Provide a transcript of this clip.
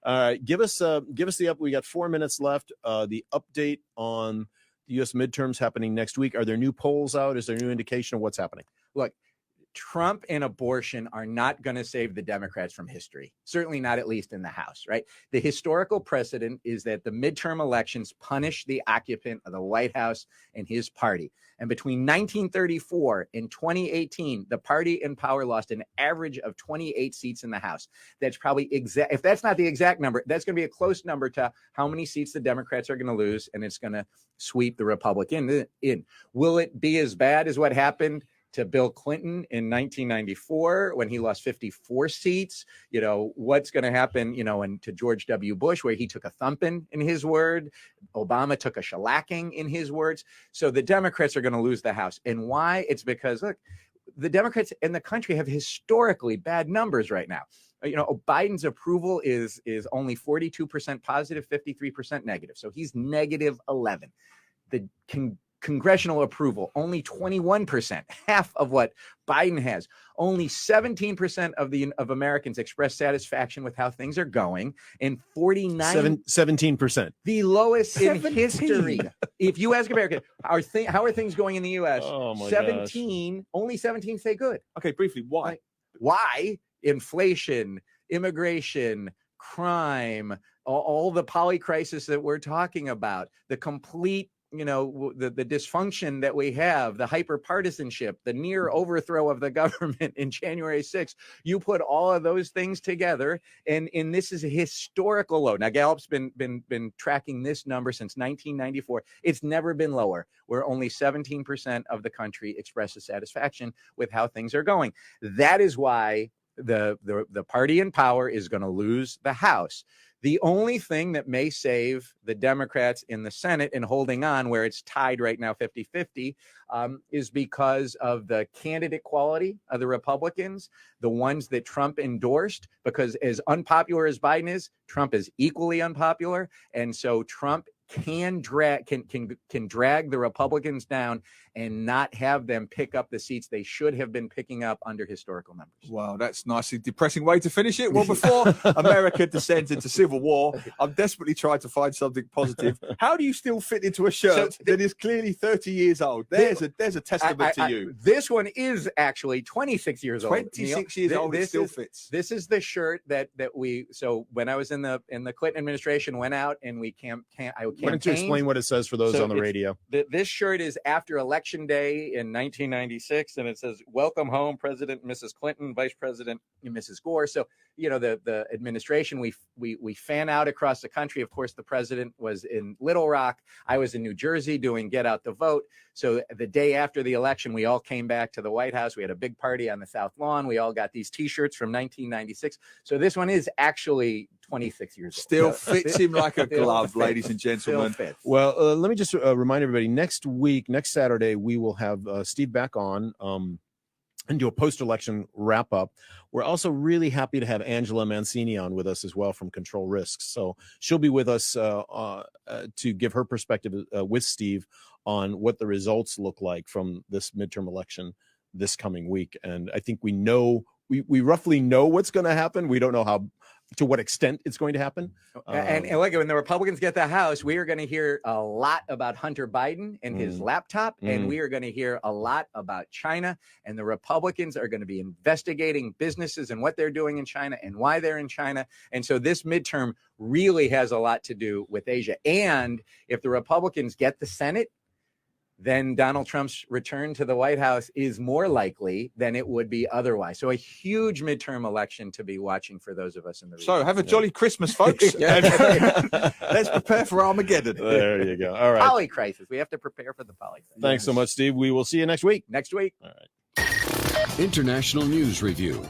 All right, give us the up. We got 4 minutes left. The update on the U.S. midterms happening next week. Are there new polls out? Is there new indication of what's happening? Look, Trump and abortion are not going to save the Democrats from history, certainly not at least in the House, right? The historical precedent is that the midterm elections punish the occupant of the White House and his party. And between 1934 and 2018, the party in power lost an average of 28 seats in the House. That's probably exact. If that's not the exact number, that's going to be a close number to how many seats the Democrats are going to lose, and it's going to sweep the Republican in. Will it be as bad as what happened to Bill Clinton in 1994 when he lost 54 seats? You know, what's going to happen, you know, and to George W. Bush, where he took a thumpin in his word, Obama took a shellacking in his words. So the Democrats are going to lose the House. And why? It's because, look, the Democrats in the country have historically bad numbers right now. You know, Biden's approval is only 42% positive, 53% negative. So he's negative 11. The congressional approval, only 21%, half of what Biden has. Only 17% of Americans express satisfaction with how things are going, and 17%, the lowest in history. If you ask Americans, how are things going in the U.S.? Oh my 17, only 17 say good. Okay, briefly, why? Why? Inflation, immigration, crime, all the poly crisis that we're talking about, the complete, you know, the dysfunction that we have, the hyper-partisanship, the near overthrow of the government in January 6th. You put all of those things together, and this is a historical low. Now, Gallup's been tracking this number since 1994. It's never been lower, where only 17% of the country expresses satisfaction with how things are going. That is why the party in power is going to lose the House. The only thing that may save the Democrats in the Senate and holding on, where it's tied right now 50-50, is because of the candidate quality of the Republicans, the ones that Trump endorsed, because as unpopular as Biden is, Trump is equally unpopular. And so Trump can drag the Republicans down and not have them pick up the seats they should have been picking up under historical numbers. Wow, that's a nicely depressing way to finish it. Well, before America descends into civil war, I'm desperately trying to find something positive. How do you still fit into a shirt that is clearly 30 years old? There's a testament to you. This one is actually 26 years old. 26 years old, it still fits. This is the shirt that we. So when I was in the Clinton administration, went out and we campaigned. Why don't you explain what it says for those on the radio? This shirt is after Election Day in 1996, and it says, "Welcome home, President and Mrs. Clinton, Vice President and Mrs. Gore." So, you know, the administration, we fan out across the country. Of course, the president was in Little Rock. I was in New Jersey doing Get Out the Vote. So the day after the election, we all came back to the White House. We had a big party on the South Lawn. We all got these T-shirts from 1996. So this one is actually 26 years old. Still fits him like a glove, ladies and gentlemen. Well, let me just remind everybody, next Saturday, we will have Steve back on and do a post-election wrap-up. We're also really happy to have Angela Mancini on with us as well from Control Risks. So she'll be with us to give her perspective with Steve on what the results look like from this midterm election this coming week. And I think we roughly know what's going to happen. We don't know to what extent it's going to happen. And look, when the Republicans get the House, we are going to hear a lot about Hunter Biden and his laptop, and we are going to hear a lot about China. And the Republicans are going to be investigating businesses and what they're doing in China and why they're in China. And so this midterm really has a lot to do with Asia. And if the Republicans get the Senate, then Donald Trump's return to the White House is more likely than it would be otherwise. So a huge midterm election to be watching for those of us in the region. So have a jolly Christmas, folks. Let's prepare for Armageddon. There you go. All right. Poly crisis. We have to prepare for the poly crisis. Thanks so much, Steve. We will see you next week. Next week. All right. International News Review.